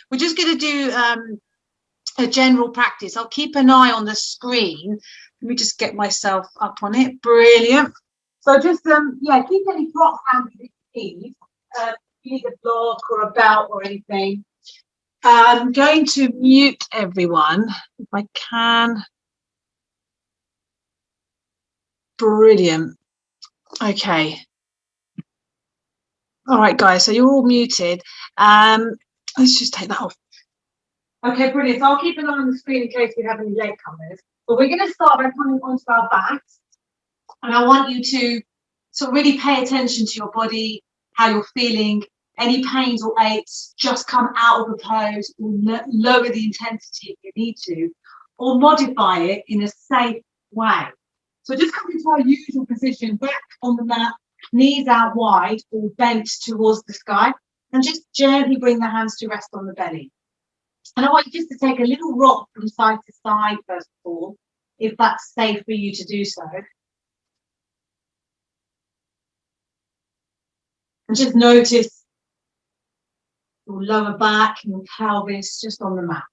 We're just going to do a general practice. I'll keep an eye on the screen. Let me just get myself up on it. Brilliant. So just yeah, keep any prop handy that you need. You need a block or a belt or anything. I'm going to mute everyone if I can. Brilliant. Okay. All right, guys. So you're all muted. Let's just take that off. Okay, brilliant. So I'll keep an eye on the screen in case we have any latecomers. But we're going to start by coming onto our backs. And I want you to sort of really pay attention to your body, how you're feeling. Any pains or aches, just come out of the pose or lower the intensity if you need to, or modify it in a safe way. So just come into our usual position, back on the mat, knees out wide or bent towards the sky, and just gently bring the hands to rest on the belly. And I want you just to take a little rock from side to side, first of all, if that's safe for you to do so. And just notice your lower back and your pelvis just on the mat.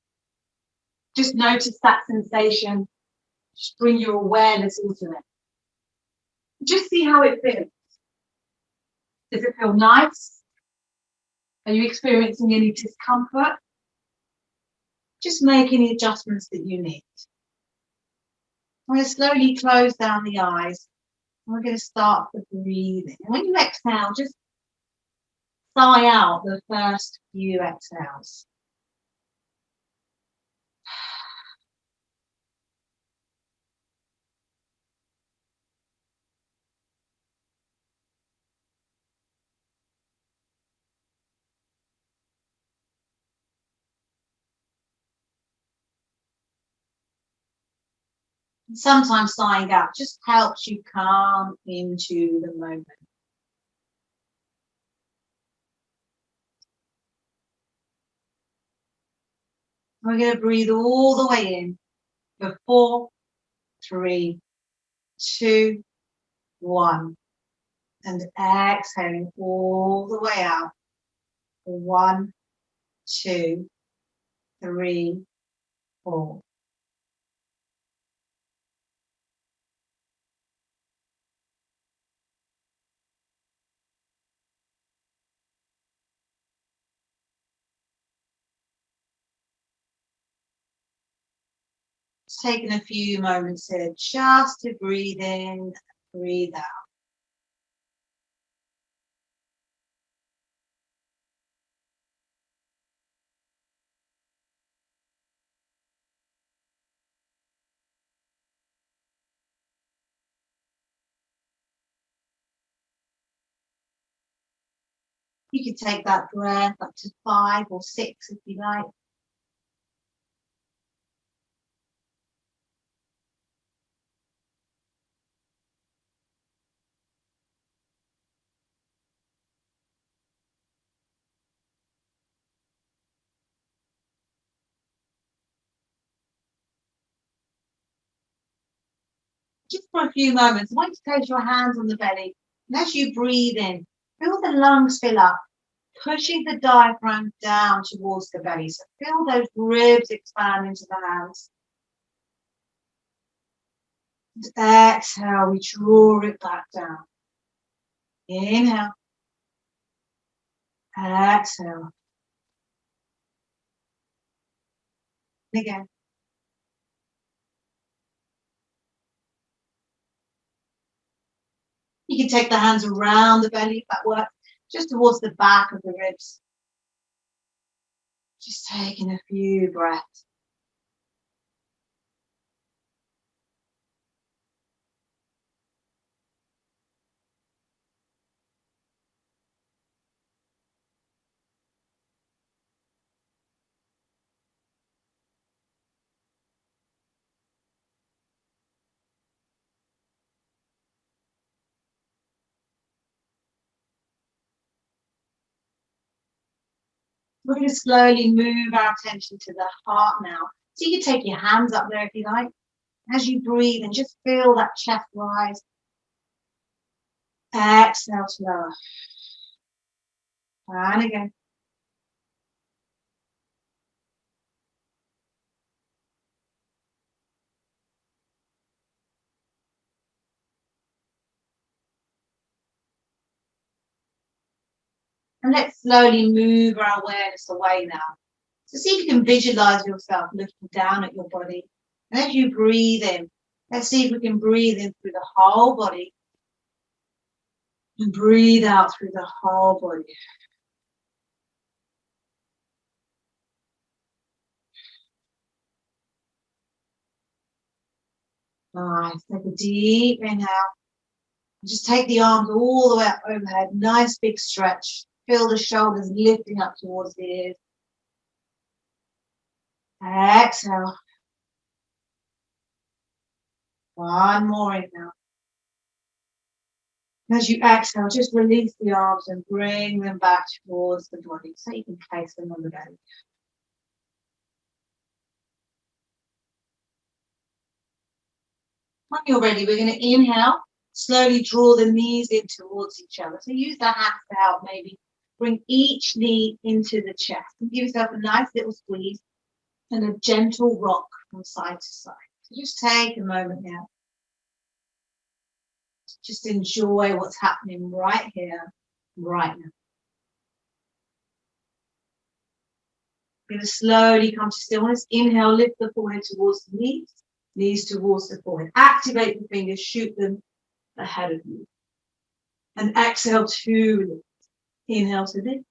Just notice that sensation. Just bring your awareness into it. Just see how it feels. Does it feel nice? Are you experiencing any discomfort? Just make any adjustments that you need. I'm going to slowly close down the eyes. We're going to start the breathing. And when you exhale, just sigh out the first few exhales. And sometimes sighing out just helps you calm into the moment. We're going to breathe all the way in for 4, 3, 2, 1. And exhaling all the way out. 1, 2, 3, 4. Just taking a few moments here just to breathe in, breathe out. You can take that breath up to 5 or 6 if you like. Just for a few moments, I want you to place your hands on the belly. And as you breathe in, feel the lungs fill up, pushing the diaphragm down towards the belly. So feel those ribs expand into the hands. And exhale, we draw it back down. Inhale. Exhale. Again. You can take the hands around the belly if that works, just towards the back of the ribs. Just taking a few breaths. We're going to slowly move our attention to the heart now. So you can take your hands up there if you like. As you breathe and just feel that chest rise. Exhale slower. And again. And let's slowly move our awareness away now. So see if you can visualize yourself looking down at your body. And as you breathe in, let's see if we can breathe in through the whole body and breathe out through the whole body. Nice. Take a deep inhale. Just take the arms all the way up overhead. Nice big stretch. Feel the shoulders lifting up towards the ears. Exhale. One more inhale. As you exhale, just release the arms and bring them back towards the body so you can place them on the belly. When you're ready, we're going to inhale. Slowly draw the knees in towards each other. So use the hands to help maybe bring each knee into the chest. And give yourself a nice little squeeze and a gentle rock from side to side. So just take a moment now. Just enjoy what's happening right here, right now. We're going to slowly come to stillness. Inhale, lift the forehead towards the knees, knees towards the forehead. Activate the fingers, shoot them ahead of you. And exhale to lift. Inhale to lift.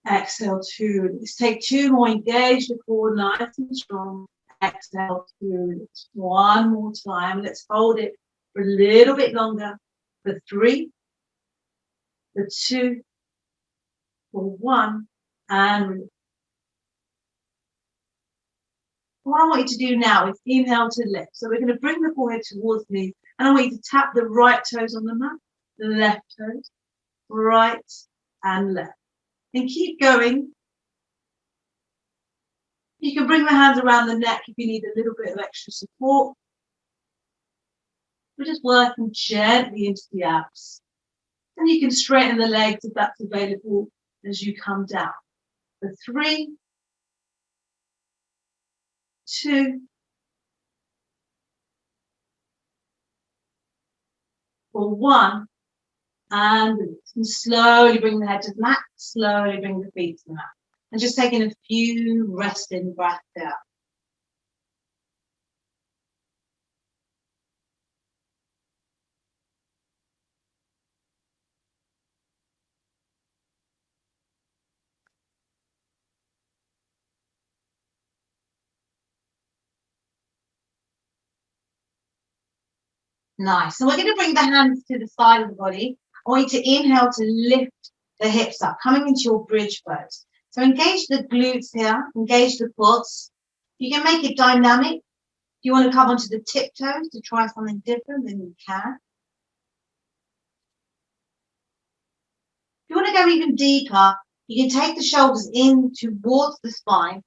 Exhale to lift. Take two more. Engage the core nice and strong. Exhale to lift. One more time. Let's hold it for a little bit longer. For 3, for 2, for 1, and release. What I want you to do now is inhale to lift. So we're going to bring the forehead towards me, and I want you to tap the right toes on the mat, the left toes, right and left. And keep going. You can bring the hands around the neck if you need a little bit of extra support. We're just working gently into the abs. And you can straighten the legs if that's available as you come down. For 3, 2, for 1, and release. And slowly bring the head to the mat, slowly bring the feet to the mat. And just taking a few resting breaths out. Nice. So we're going to bring the hands to the side of the body. I want you to inhale to lift the hips up, coming into your bridge pose. So engage the glutes here, engage the quads. You can make it dynamic. If you want to come onto the tiptoes to try something different, then you can. If you want to go even deeper, you can take the shoulders in towards the spine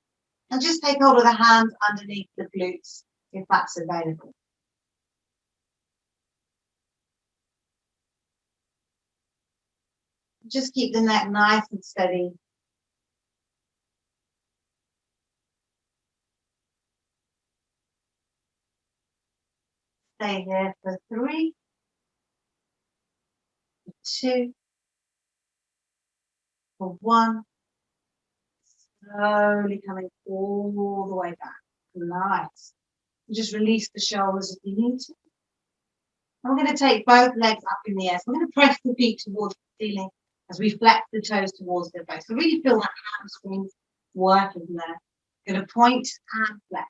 and just take hold of the hands underneath the glutes if that's available. Just keep the neck nice and steady. Stay here for 3, 2, for 1. Slowly coming all the way back. Nice. Just release the shoulders if you need to. I'm going to take both legs up in the air. So I'm going to press the feet towards the ceiling as we flex the toes towards the face. So really feel that hamstrings working there. Going to point and flex.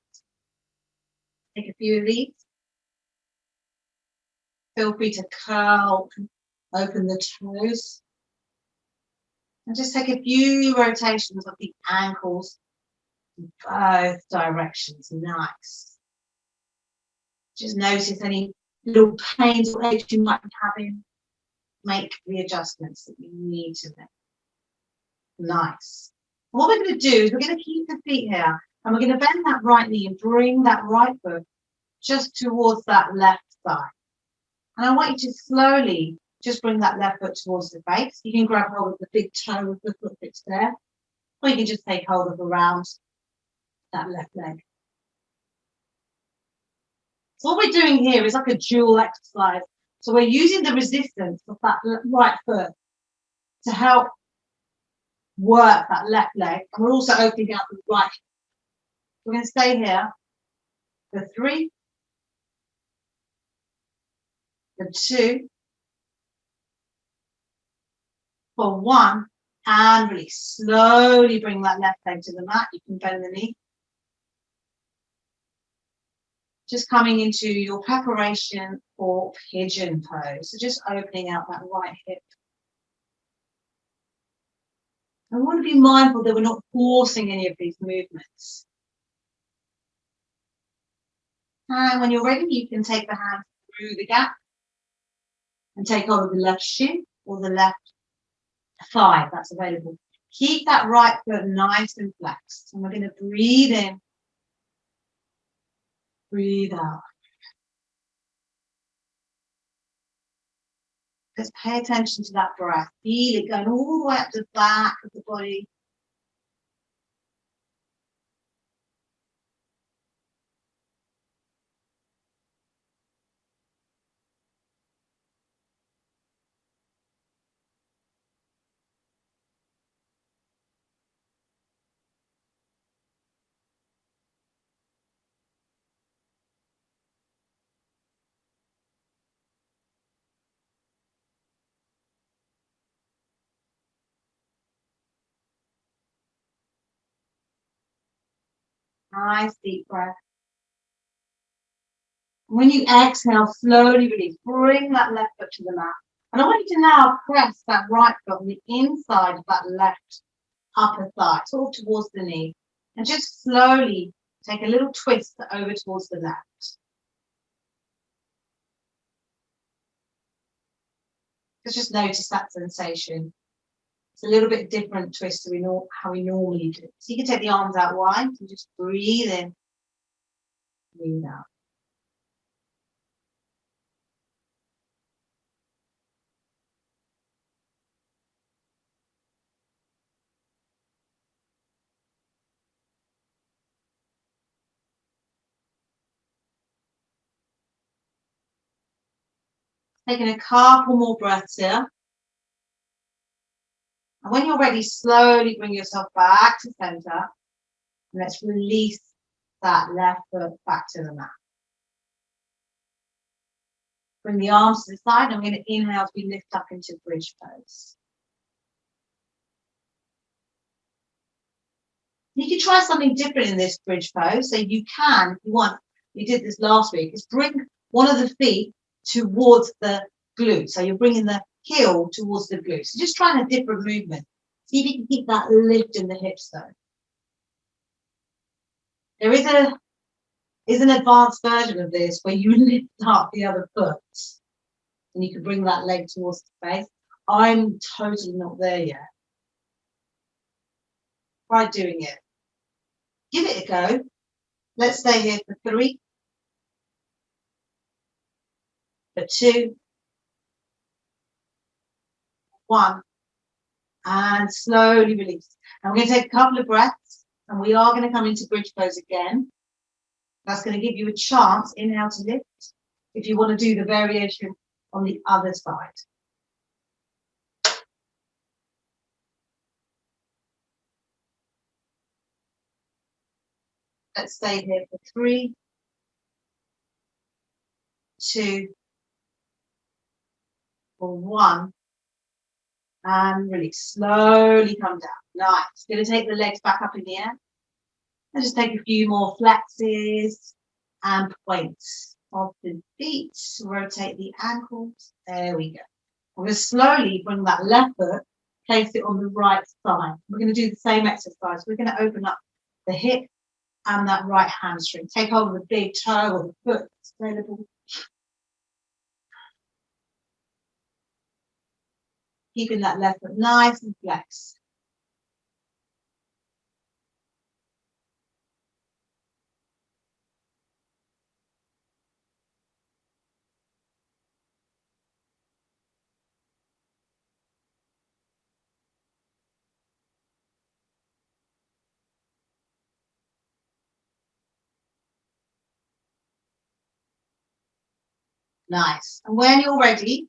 Take a few of these. Feel free to curl, open the toes. And just take a few rotations of the ankles in both directions. Nice. Just notice any little pains or aches you might be having. Make the adjustments that you need to make. Nice. What we're going to do is we're going to keep the feet here and we're going to bend that right knee and bring that right foot just towards that left side. And I want you to slowly just bring that left foot towards the face. You can grab hold of the big toe of the foot that's there, or you can just take hold of around that left leg. So what we're doing here is like a dual exercise. So we're using the resistance of that right foot to help work that left leg. And we're also opening out the right. We're going to stay here for 3, for 2, for 1, and release. Slowly bring that left leg to the mat. You can bend the knee. Just coming into your preparation for pigeon pose. So just opening out that right hip. I want to be mindful that we're not forcing any of these movements. And when you're ready, you can take the hands through the gap and take hold of the left shin or the left thigh if that's available. Keep that right foot nice and flexed. And we're going to breathe in, breathe out. Just pay attention to that breath. Feel it going all the way up to the back of the body. Nice deep breath. When you exhale, slowly release. Bring that left foot to the mat. And I want you to now press that right foot on the inside of that left upper thigh, sort of towards the knee. And just slowly take a little twist over towards the left. Just notice that sensation. It's a little bit different twist to how we normally do. So you can take the arms out wide and just breathe in, breathe out. Taking a couple more breaths here. And when you're ready, slowly bring yourself back to center. And let's release that left foot back to the mat. Bring the arms to the side. I'm going to inhale as we lift up into bridge pose. You can try something different in this bridge pose. So you can, if you want, we did this last week, is bring one of the feet towards the glute. So you're bringing the heel towards the glute. So just trying a different movement. See if you can keep that lift in the hips though. There is an advanced version of this where you lift up the other foot and you can bring that leg towards the face. I'm totally not there yet. Try doing it. Give it a go. Let's stay here for 3, for 2, 1, and slowly release. And we're going to take a couple of breaths and we are going to come into bridge pose again. That's going to give you a chance, inhale to lift, if you want to do the variation on the other side. Let's stay here for 3, 2, for 1, and release. Slowly come down. Nice. Going to take the legs back up in the air. And just take a few more flexes and points of the feet. Rotate the ankles. There we go. We're going to slowly bring that left foot, place it on the right side. We're going to do the same exercise. We're going to open up the hip and that right hamstring. Take hold of the big toe or the foot that's available. Keeping that left foot nice and flexed. Nice. And when you're ready,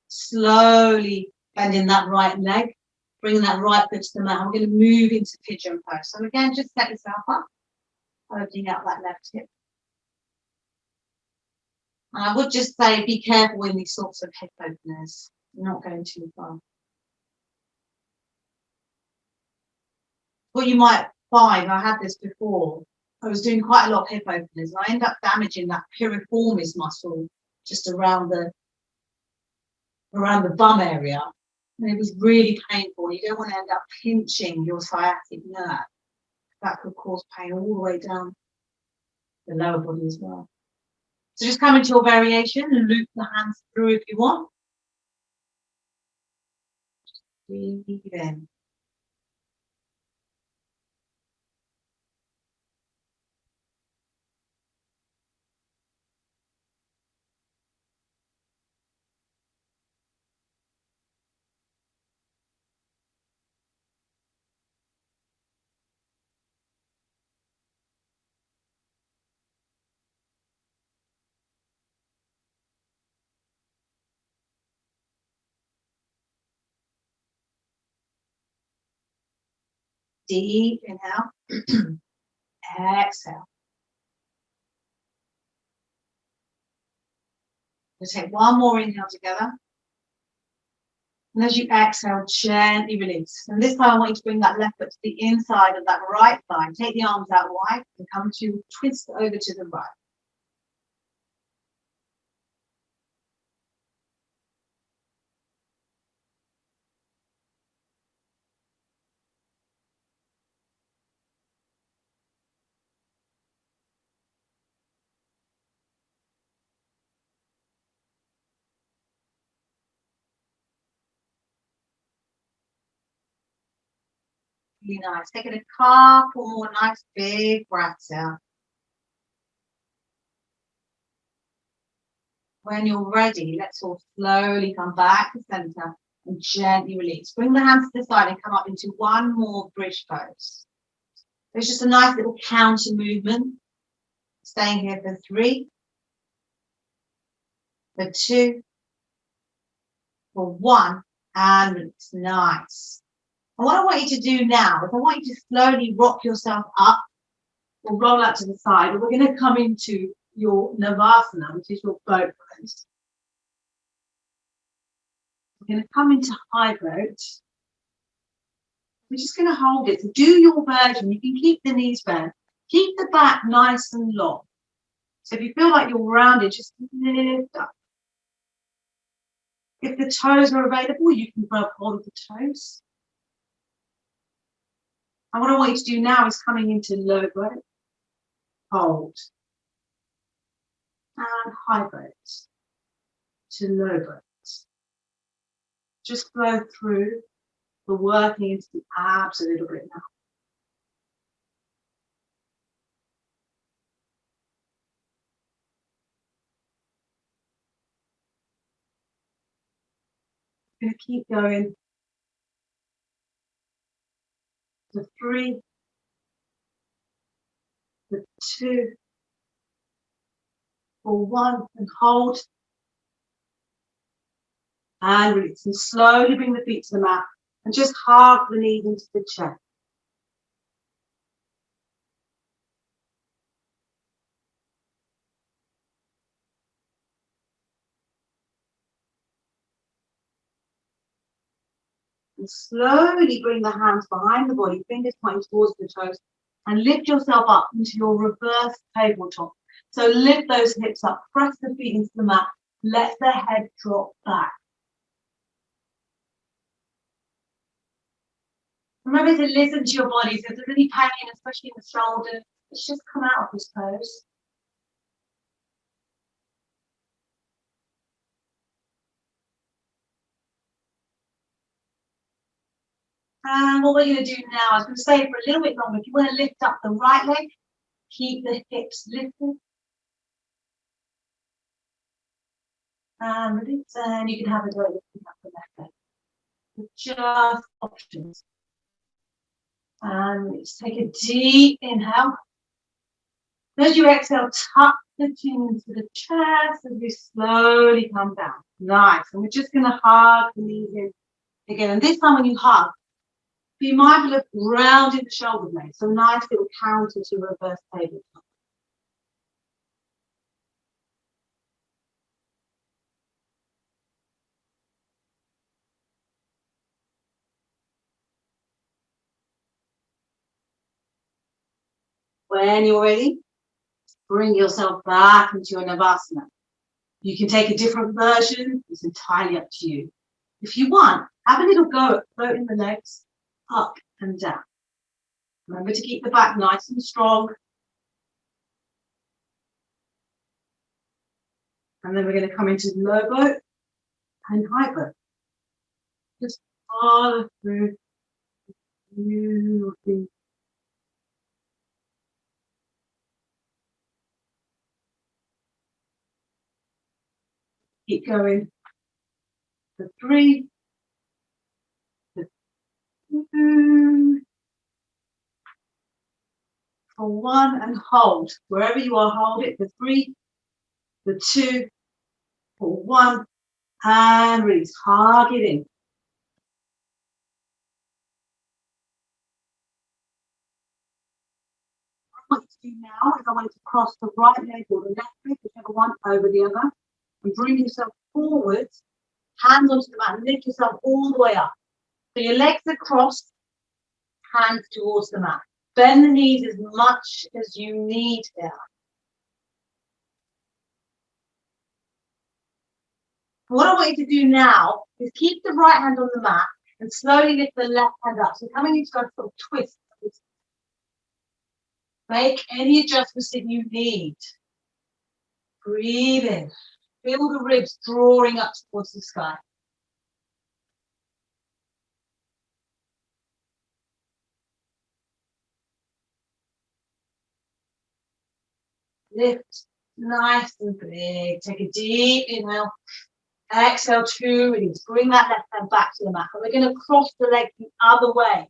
slowly Bending that right leg, bringing that right foot to the mat. We're going to move into pigeon pose. So again, just set yourself up, opening out that left hip. And I would just say, be careful in these sorts of hip openers. You're not going too far. What you might find, I had this before, I was doing quite a lot of hip openers, and I ended up damaging that piriformis muscle just around the bum area. And it was really painful. You don't want to end up pinching your sciatic nerve. That could cause pain all the way down the lower body as well. So just come into your variation and loop the hands through if you want. Breathe in. Deep inhale. Exhale. We'll take one more inhale together. And as you exhale, gently release. And this time I want you to bring that left foot to the inside of that right thigh. Take the arms out wide and come to twist over to the right. Really nice. Taking a couple more nice big breaths out. When you're ready, let's all slowly come back to center and gently release. Bring the hands to the side and come up into one more bridge pose. There's just a nice little counter movement. Staying here for 3, for 2, for 1, and release. Nice. And what I want you to do now is I want you to slowly rock yourself up or roll out to the side. And we're going to come into your Navasana, which is your boat pose. We're going to come into high boat. We're just going to hold it. So do your version. You can keep the knees bent. Keep the back nice and long. So if you feel like you're rounded, just lift up. If the toes are available, you can grab hold of the toes. And what I want you to do now is coming into low boat, hold, and high boat to low boat. Just flow through the working into the abs a little bit now. I'm going to keep going for 3, for 2, for 1, and hold. And release. And slowly bring the feet to the mat and just hug the knees into the chest. And slowly bring the hands behind the body, fingers pointing towards the toes, and lift yourself up into your reverse tabletop. So lift those hips up, press the feet into the mat, let the head drop back. Remember to listen to your body. So if there's any pain, especially in the shoulder, let's just come out of this pose. And what we're going to do now is we're going to stay for a little bit longer. If you want to lift up the right leg, keep the hips lifted. And release. And you can have a go lifting up the left leg. Just options. And let's take a deep inhale. As you exhale, tuck the chin into the chest as you slowly come down. Nice. And we're just going to hug the knees in Again, and this time when you hug, be mindful of rounding the shoulder blades. So nice little counter to reverse tabletop. When you're ready, bring yourself back into your Navasana. You can take a different version. It's entirely up to you. If you want, have a little go at floating the legs up and down. Remember to keep the back nice and strong. And then we're going to come into low boat and high boat. Just follow through. Beautiful. Keep going. For 3, for 2, for 1, and hold. Wherever you are, hold it for 3, for 2, for 1, and release. Hug it in. What I want you to do now is I want you to cross the right leg or the left leg, whichever one, over the other, and bring yourself forward, hands onto the mat, and lift yourself all the way up. So your legs are crossed, hands towards the mat. Bend the knees as much as you need there. What I want you to do now is keep the right hand on the mat and slowly lift the left hand up. So coming into a sort of twist. Make any adjustments that you need. Breathe in. Feel the ribs drawing up towards the sky. Lift nice and big. Take a deep inhale. Exhale, 2 release. Bring that left hand back to the mat. And we're going to cross the leg the other way.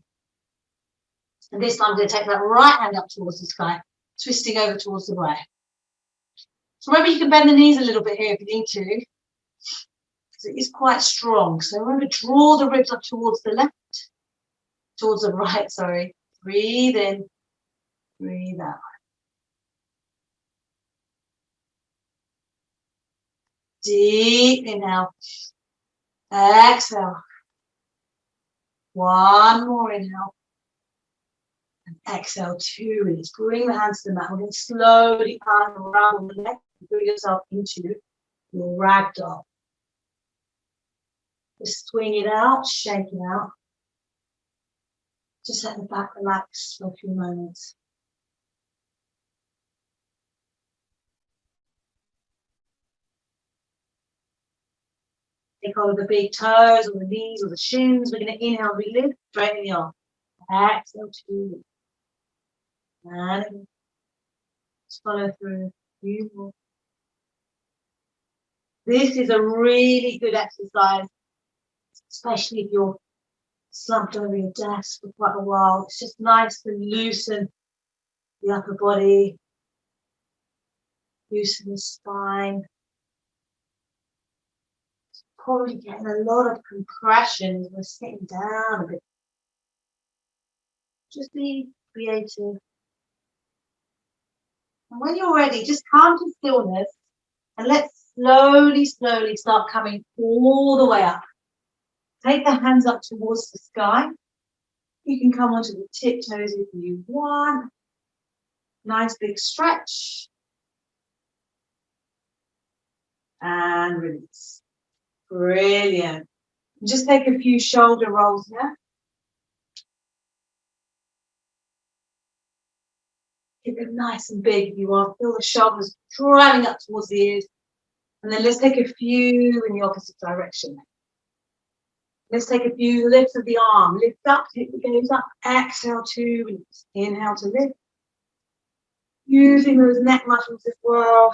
And this time I'm going to take that right hand up towards the sky, twisting over towards the right. So remember, you can bend the knees a little bit here if you need to, because it is quite strong. So remember, draw the ribs up towards the left, towards the right, sorry. Breathe in, breathe out. Deep inhale. Exhale. 1 more inhale. And exhale, 2 release. Bring the hands to the mat. We're going to slowly unravel the leg and bring yourself into your ragdoll. Just swing it out, shake it out. Just let the back relax for a few moments. Take hold of the big toes or the knees or the shins. We're going to inhale, we lift, straighten the arm. Exhale, 2. And just follow through. Beautiful. This is a really good exercise, especially if you're slumped over your desk for quite a while. It's just nice to loosen the upper body, loosen the spine. Probably getting a lot of compression as we're sitting down a bit. Just be creative. And when you're ready, just come to stillness and let's slowly, slowly start coming all the way up. Take the hands up towards the sky. You can come onto the tiptoes if you want. Nice big stretch. And release. Brilliant. Just take a few shoulder rolls here. Keep it nice and big if you want. Feel the shoulders driving up towards the ears. And then let's take a few in the opposite direction. Let's take a few lifts of the arm. Lift up, hip goes up. Exhale, 2 release. Inhale to lift. Using those neck muscles as well.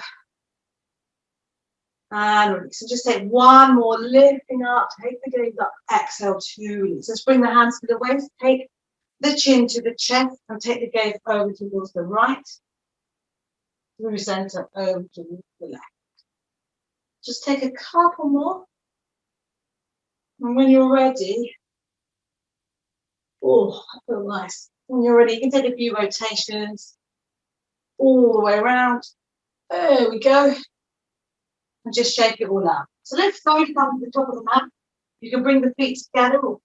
And release. So just take 1 more, lifting up. Take the gaze up. Exhale, 2 release. Let's bring the hands to the waist. Take the chin to the chest and take the gaze over towards the right. Through center, over towards the left. Just take a couple more. And when you're ready, oh, I feel nice. When you're ready, you can take a few rotations all the way around. There we go. And just shake it all out. So let's slowly come to the top of the mat. You can bring the feet together or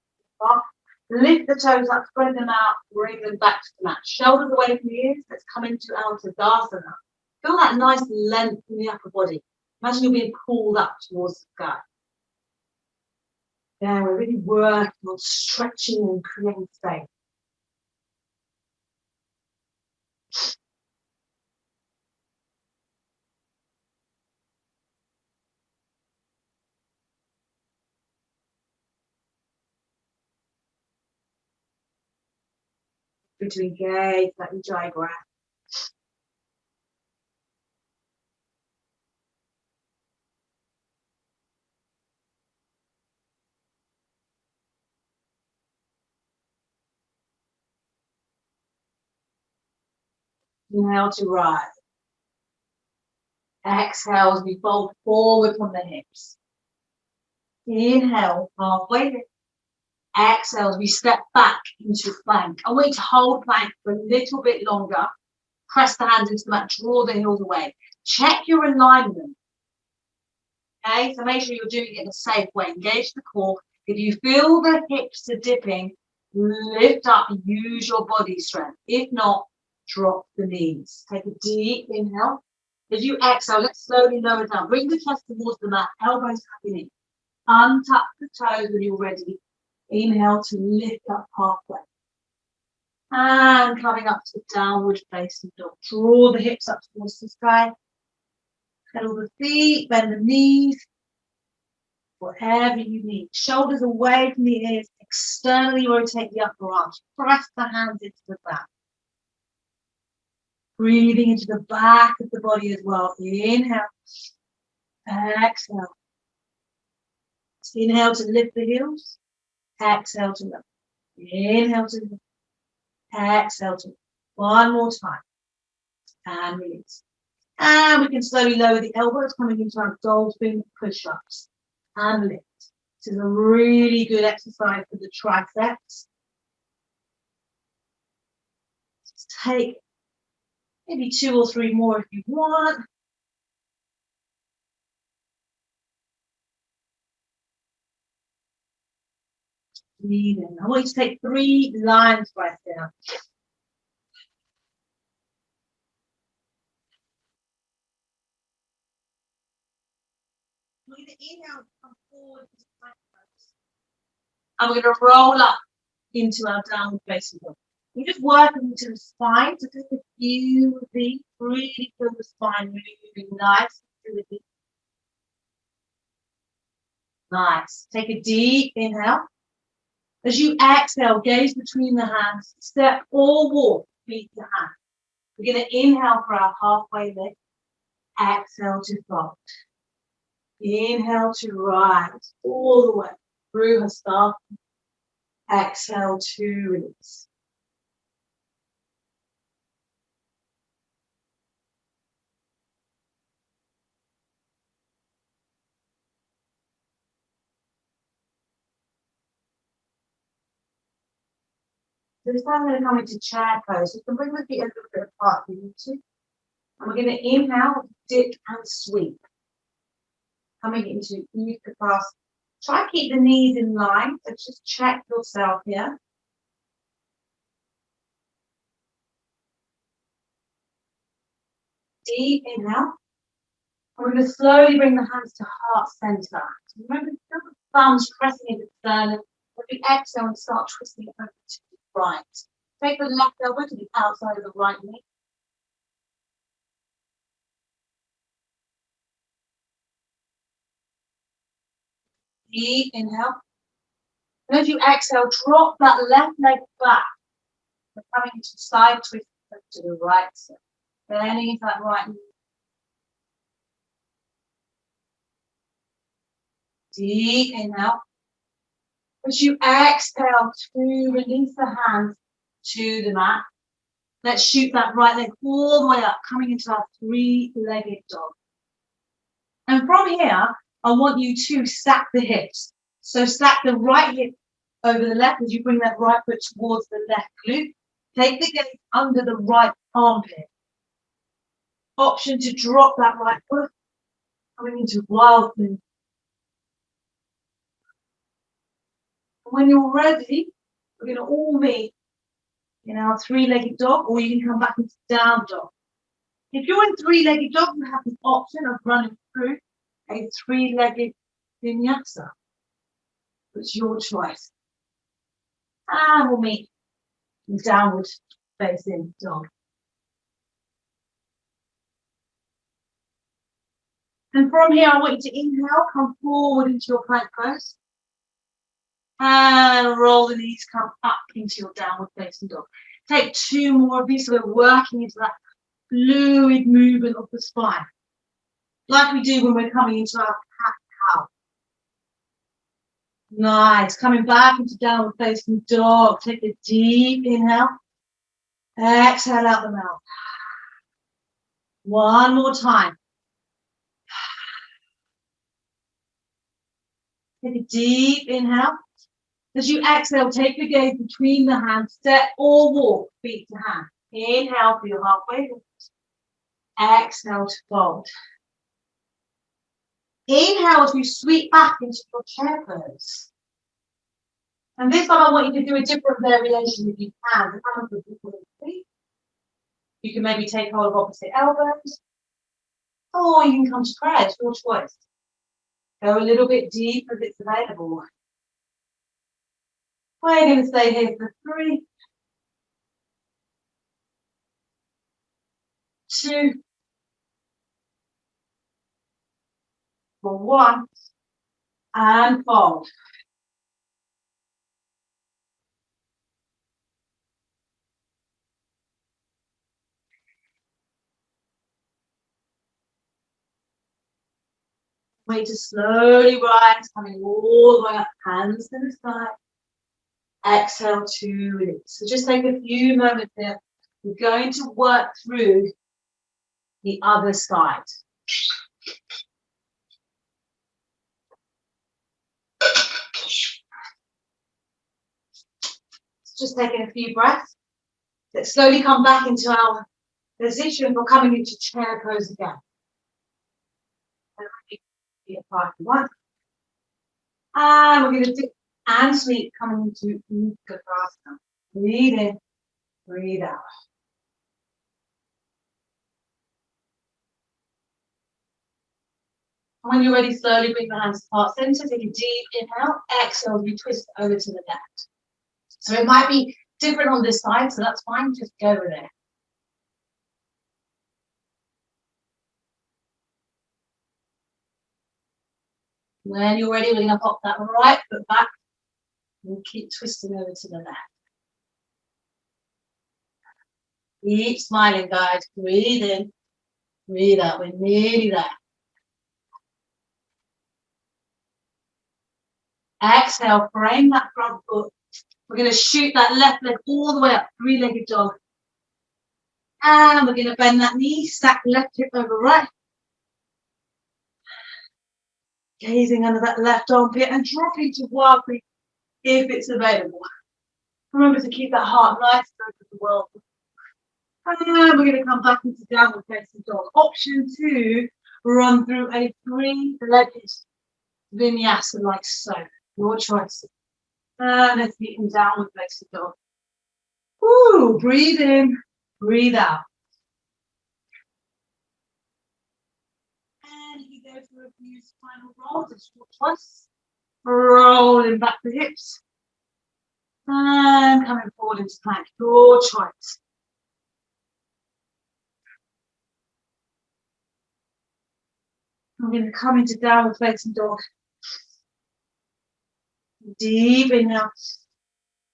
lift the toes up, spread them out, bring them back to the mat. Shoulders away from the ears. Let's come into our Tadasana. Feel that nice length in the upper body. Imagine you're being pulled up towards the sky. Yeah, we're really working on stretching and creating space. To engage that ujjayi breath. Inhale to rise. Exhale as we fold forward from the hips. Inhale, halfway lift. Exhale as we step back into plank. I want you to hold plank for a little bit longer. Press the hands into the mat, draw the heels away. Check your alignment. Okay, so make sure you're doing it in a safe way. Engage the core. If you feel the hips are dipping, lift up, use your body strength. If not, drop the knees. Take a deep inhale. As you exhale, let's slowly lower down. Bring the chest towards the mat, elbows coming in. Untuck the toes when you're ready. Inhale to lift up halfway. And coming up to downward facing dog. Draw the hips up towards the sky. Pedal the feet, bend the knees. Whatever you need. Shoulders away from the ears. Externally rotate the upper arms. Press the hands into the back. Breathing into the back of the body as well. Inhale. Exhale. Inhale to lift the heels. Exhale to lift. Inhale to lift. Exhale to lift. One more time. And release. And we can slowly lower the elbows, coming into our dolphin push-ups. And lift. This is a really good exercise for the triceps. Just take maybe 2 or 3 more if you want. Breathe in. I want you to take 3 lines breath down. We're going to inhale, come forward into plank pose. And we're going to roll up into our downward facing dog. You're just working into the spine. So take a few of these. Really feel the spine moving nice through the feet. Nice. Take a deep inhale. As you exhale, gaze between the hands. Step or walk, feet to hand. We're going to inhale for our halfway lift. Exhale to fold. Inhale to rise all the way through Hastha. Exhale to release. So this time I'm going to come into chair pose. You can bring the feet a little bit apart if you need to. And we're going to inhale, dip and sweep. Coming into Utkatasana. Try to keep the knees in line. So just check yourself here. Deep inhale. We're going to slowly bring the hands to heart center. So remember, feel the thumbs pressing into the sternum. As we exhale and start twisting it over to the right. Take the left elbow to the outside of the right knee. Deep inhale. And as you exhale, drop that left leg back. We're coming into side twist to the right side. Bending into that right knee. Deep inhale. As you exhale to release the hands to the mat. Let's shoot that right leg all the way up, coming into our 3-legged dog. And from here, I want you to stack the hips. So stack the right hip over the left as you bring that right foot towards the left glute. Take the gaze under the right armpit. Option to drop that right foot, coming into wild move. When you're ready, we're going to all meet in our three-legged dog, or you can come back into down dog. If you're in three-legged dog, you have the option of running through a three-legged vinyasa. It's your choice. And we'll meet in downward facing dog. And from here, I want you to inhale, come forward into your plank pose. And roll the knees, come up into your downward facing dog. Take 2 more of these, so we're working into that fluid movement of the spine. Like we do when we're coming into our cat-cow. Nice. Coming back into downward facing dog. Take a deep inhale. Exhale out the mouth. One more time. Take a deep inhale. As you exhale, take the gaze between the hands. Step or walk, feet to hand. Inhale for your halfway lift. Exhale to fold. Inhale as we sweep back into your chair pose. And this time I want you to do a different variation if you can. You can maybe take hold of opposite elbows, or you can come to prayer, it's your choice. Go a little bit deep as it's available. We're going to stay here for 3, 2, for 1, and fold. Way to slowly rise, coming all the way up, hands to the side. Exhale to release. So just take a few moments there. We're going to work through the other side. Just taking a few breaths. Let's slowly come back into our position for coming into chair pose again. And we're going to dip and sweep coming into Utkatasana. Breathe in, breathe out. When you're ready, slowly bring the hands to heart center. Take a deep inhale. Exhale, you twist over to the left. So it might be different on this side, so that's fine. Just go with it. When you're ready, we're going to pop that right foot back and keep twisting over to the left. Keep smiling, guys. Breathe in, breathe out. We're nearly there. Exhale, frame that front foot. We're going to shoot that left leg all the way up, three-legged dog. And we're going to bend that knee, stack left hip over right. Gazing under that left armpit and dropping to wild breath if it's available. Remember to keep that heart nice and open to the world. And we're going to come back into downward facing dog. Option 2, run through a three-legged vinyasa like so. Your choice. And let's be in downward facing dog. Ooh, breathe in, breathe out. And if you go for a few spinal rolls, it's your choice. Rolling back the hips. And coming forward into plank. Your choice. I'm going to come into downward facing dog. Deep inhale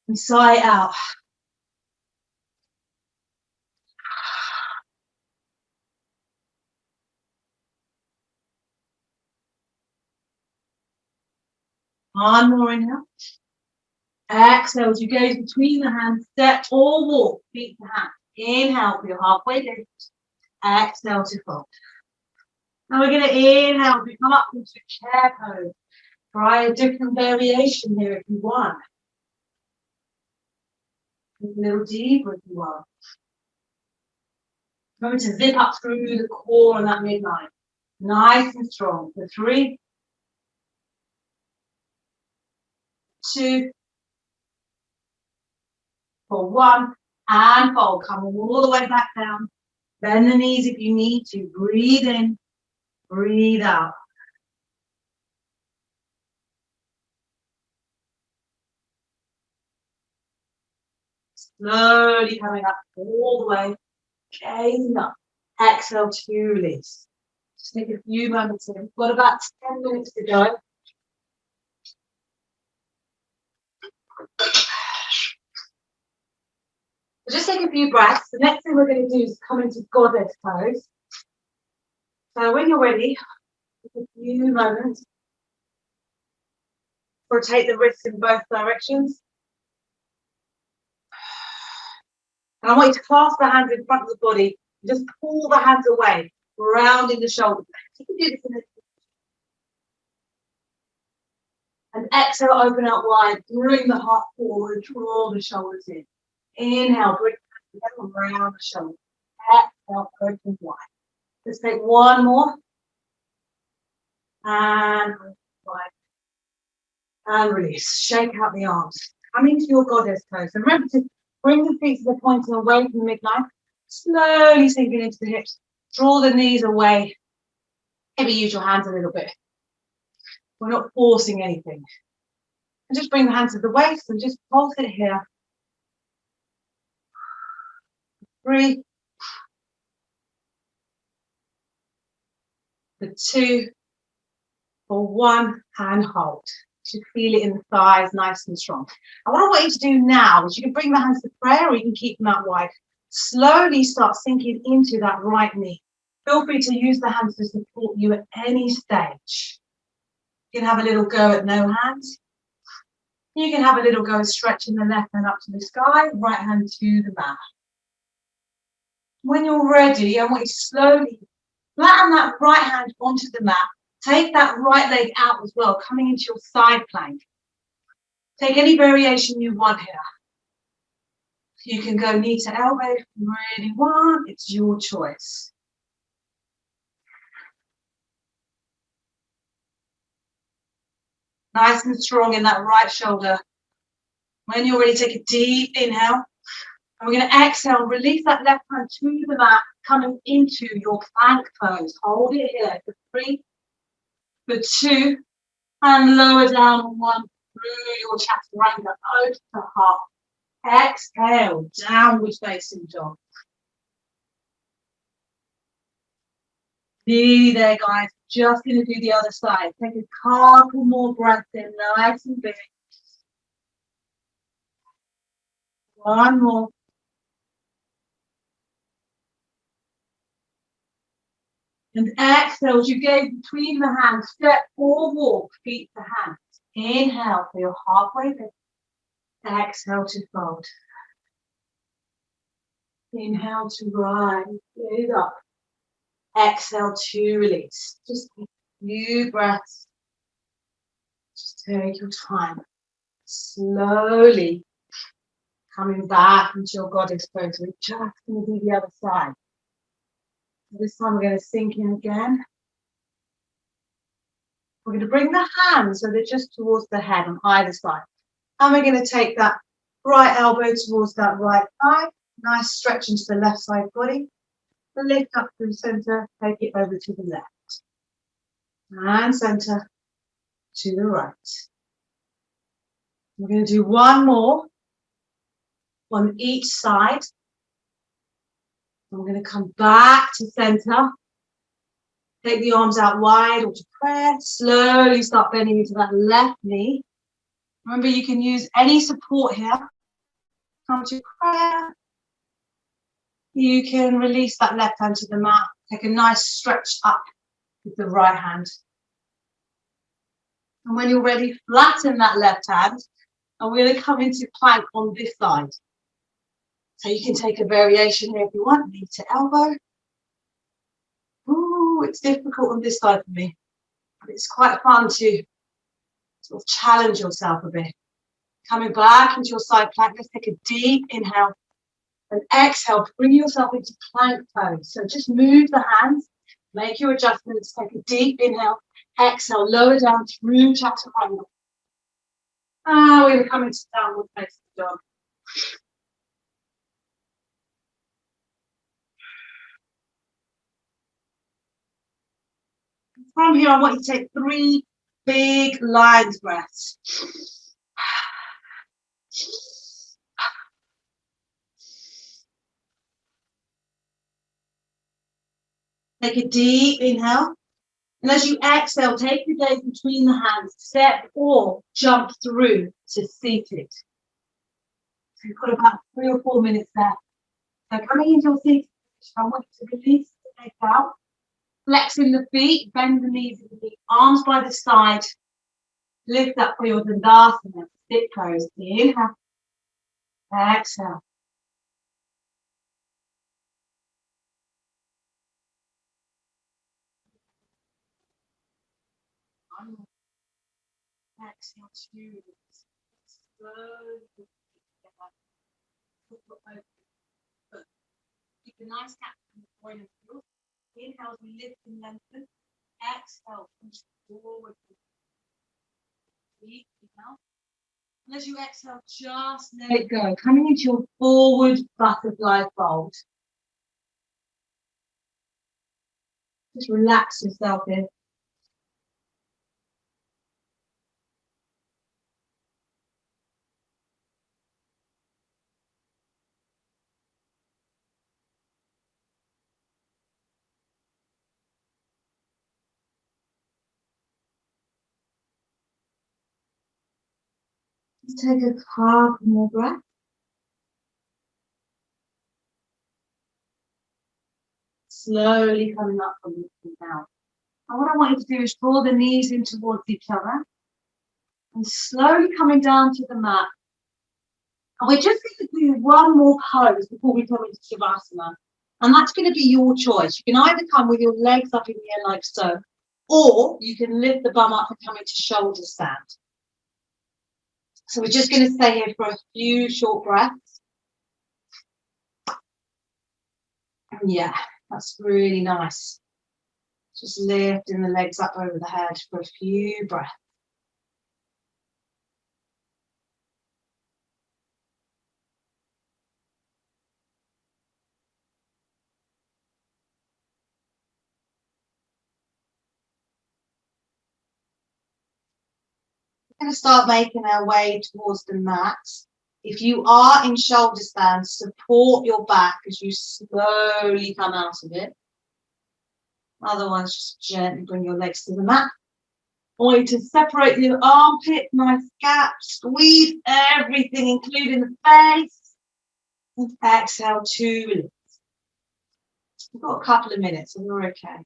and sigh out. One more inhale. Exhale as you gaze between the hands, step or walk, feet to hand. Inhale for your halfway lift. Exhale to fold. Now we're going to inhale as we come up into chair pose. Try a different variation here if you want. A little deeper if you want. Remember to zip up through the core on that midline. Nice and strong. For 3, 2, for 1, and fold. Come all the way back down. Bend the knees if you need to. Breathe in, breathe out. Slowly coming up all the way. Gazing up. Exhale to release. Just take a few moments here. We've got about 10 minutes to go. Just take a few breaths. The next thing we're going to do is come into goddess pose. So when you're ready, take a few moments. Rotate the wrists in both directions. And I want you to clasp the hands in front of the body. Just pull the hands away, rounding the shoulder blades. You can do this in a... And exhale, open out wide. Bring the heart forward, draw the shoulders in. Inhale, bring the hands around the shoulder. Exhale, open wide. Let's take one more. And wide. And release. Shake out the arms. Come into your goddess pose. And remember to bring the feet to the pointing away from the midline. Slowly sinking into the hips. Draw the knees away. Maybe use your hands a little bit. We're not forcing anything. And just bring the hands to the waist and just pulse it here. 3, for 2, for 1, and hold. You feel it in the thighs, nice and strong. And what I want you to do now is you can bring the hands to prayer or you can keep them out wide. Slowly start sinking into that right knee. Feel free to use the hands to support you at any stage. You can have a little go at no hands. You can have a little go at stretching the left hand up to the sky, right hand to the mat. When you're ready, I want you to slowly flatten that right hand onto the mat. Take that right leg out as well, coming into your side plank. Take any variation you want here. You can go knee to elbow if you really want. It's your choice. Nice and strong in that right shoulder. When you're ready, take a deep inhale. And we're going to exhale, release that left hand to the mat, coming into your plank pose. Hold it here for 3, for 2, and lower down on 1 through your chest, right up over the heart. Exhale, downward facing dog. Be there, guys. Just going to do the other side. Take a couple more breaths in, nice and big. One more. And exhale as you go between the hands, step or walk, feet to hands. Inhale for your halfway lift. Exhale to fold. Inhale to rise, get up. Exhale to release. Just take a few breaths. Just take your time. Slowly coming back into your goddess pose. We're just going to do the other side. This time we're going to sink in again. We're going to bring the hands so they're just towards the head on either side. And we're going to take that right elbow towards that right thigh. Nice stretch into the left side body. Lift up through center, take it over to the left. And center to the right. We're going to do one more on each side. I'm going to come back to center. Take the arms out wide or to prayer. Slowly start bending into that left knee. Remember, you can use any support here. Come to prayer. You can release that left hand to the mat. Take a nice stretch up with the right hand. And when you're ready, flatten that left hand. And we're going to come into plank on this side. So you can take a variation here if you want, knee to elbow. Ooh, it's difficult on this side for me. But it's quite fun to Sort of challenge yourself a bit. Coming back into your side plank. Let's take a deep inhale and exhale. Bring yourself into plank pose. So just move the hands. Make your adjustments. Take a deep inhale. Exhale. Lower down through chaturanga. We're going to come into downward facing dog. From here, I want you to take 3 big lion's breaths. Take a deep inhale. And as you exhale, take your gaze between the hands, step or jump through to seated. So you've got about 3 or 4 minutes there. So coming into your seated position, I want you to release the legs out, flexing the feet, bend the knees and the arms by the side. Lift up for your Dandasana, sit pose. Inhale, exhale. Exhale, 2. Slowly keep a nice gap from the point of view. Inhale, we lift and lengthen. Exhale, push forward. Deep inhale. And as you exhale, just let it go. Coming into your forward butterfly fold. Just relax yourself in. Just take a couple more breaths. Slowly coming up from the down. And what I want you to do is draw the knees in towards each other. And slowly coming down to the mat. And we're just going to do one more pose before we come into Shavasana. And that's going to be your choice. You can either come with your legs up in the air like so, or you can lift the bum up and come into shoulder stand. So we're just going to stay here for a few short breaths. Yeah, that's really nice. Just lifting the legs up over the head for a few breaths. We're going to start making our way towards the mat. If you are in shoulder stand, support your back as you slowly come out of it. Otherwise, just gently bring your legs to the mat. I want you to separate your armpit, nice gap, squeeze everything, including the face. And exhale to release. We've got a couple of minutes and we're okay.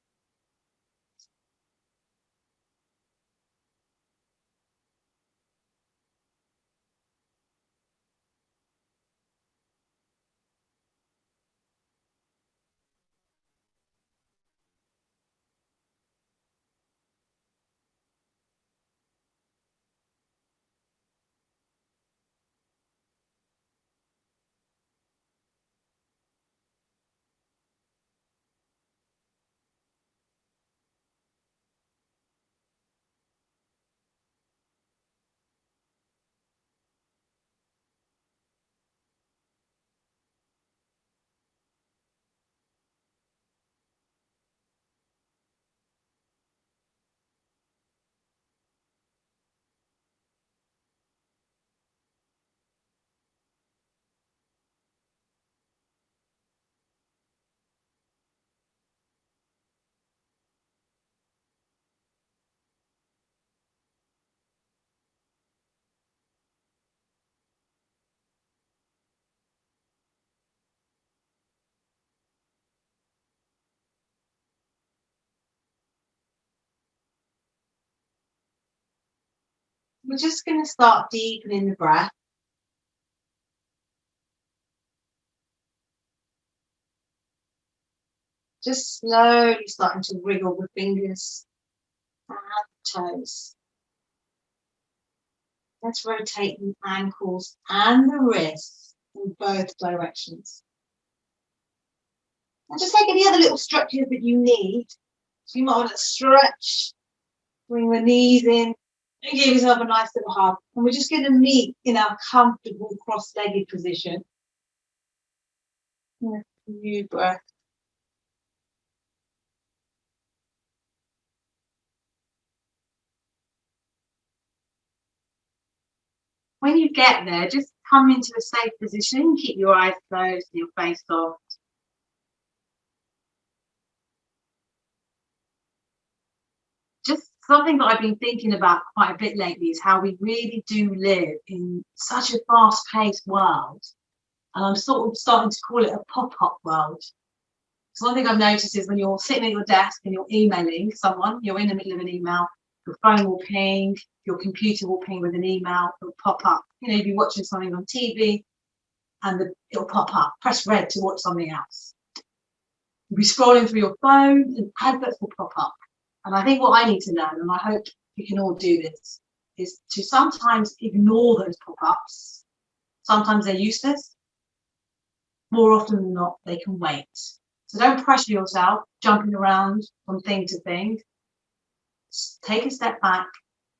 We're just going to start deepening the breath. Just slowly starting to wriggle the fingers and toes. Let's rotate the ankles and the wrists in both directions. And just take any other little stretches that you need. So you might want to stretch, bring the knees in, and give yourself a nice little hug. And we're just going to meet in our comfortable cross-legged position. New breath. When you get there, just come into a safe position. Keep your eyes closed and your face soft. Just something that I've been thinking about quite a bit lately is how we really do live in such a fast-paced world. And I'm sort of starting to call it a pop-up world. So one thing I've noticed is when you're sitting at your desk and you're emailing someone, you're in the middle of an email, your phone will ping, your computer will ping with an email, it'll pop up. You know, you'll be watching something on TV and it'll pop up. Press red to watch something else. You'll be scrolling through your phone and adverts will pop up. And I think what I need to learn, and I hope we can all do this, is to sometimes ignore those pop-ups. Sometimes they're useless. More often than not, they can wait. So don't pressure yourself jumping around from thing to thing. Take a step back,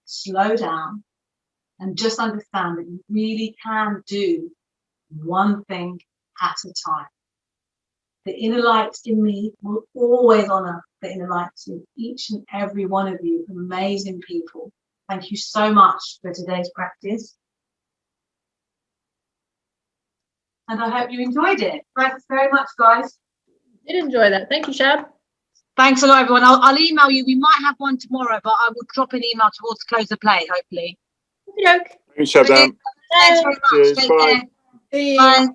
slow down, and just understand that you really can do one thing at a time. The inner light in me will always honour the inner lights in each and every one of you, amazing people. Thank you so much for today's practice. And I hope you enjoyed it. Thanks very much, guys. Did enjoy that. Thank you, Shab. Thanks a lot, everyone. I'll email you. We might have one tomorrow, but I will drop an email towards close the play, hopefully. Okey-doke. Thanks, Shabnam. Thanks very much. Cheers. Take Bye. care. See you. Bye.